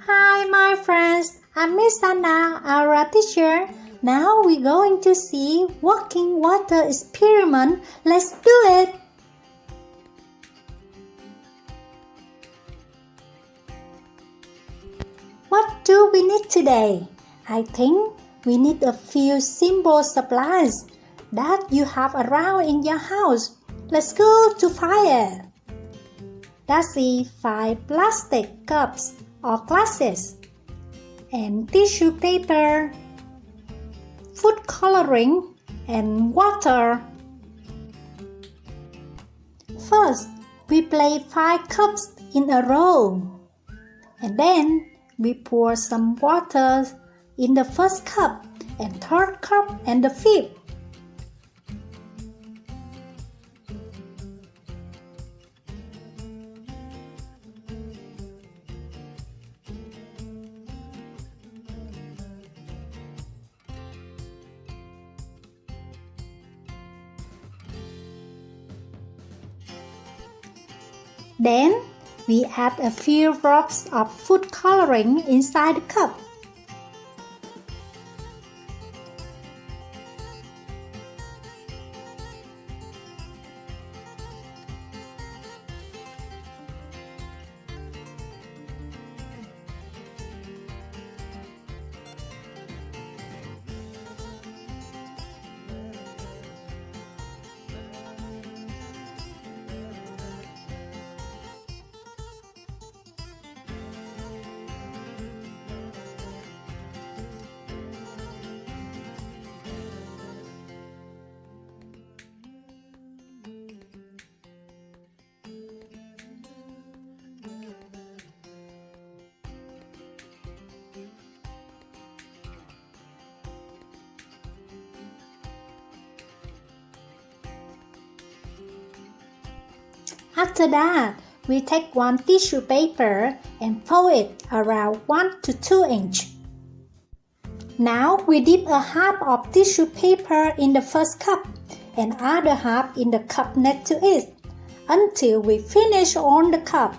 Hi, my friends. I'm Miss Anna, our teacher. Now we're going to see working water experiment. Let's do it. What do we need today? I think we need a few simple supplies that you have around in your house. Let's go to fire. That's 5 plastic cups or glasses and tissue paper, food coloring, and water. First, we place 5 cups in a row, and then we pour some water in the first cup and third cup and the fifth. Then, we add a few drops of food coloring inside the cup. After that, we take one tissue paper and fold it around 1 to 2 inches. Now we dip a half of tissue paper in the first cup and other half in the cup next to it until we finish on the cup.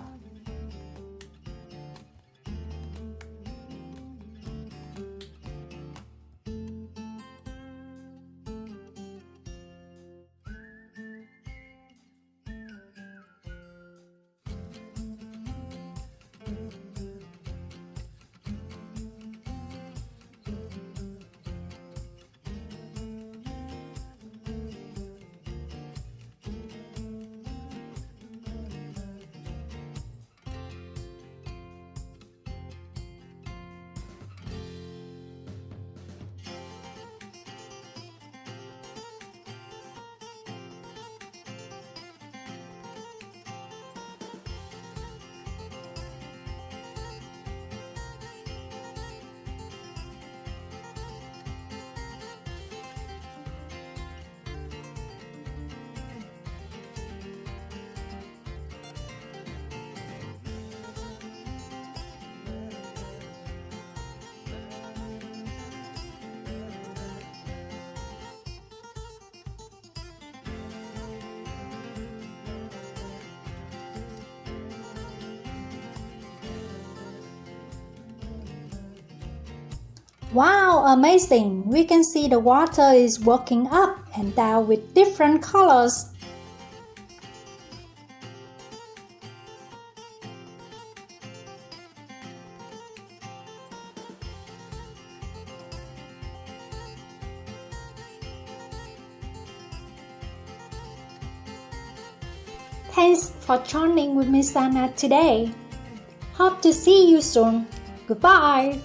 Wow, amazing! We can see the water is working up and down with different colors. Thanks for joining with Miss Anna today. Hope to see you soon. Goodbye!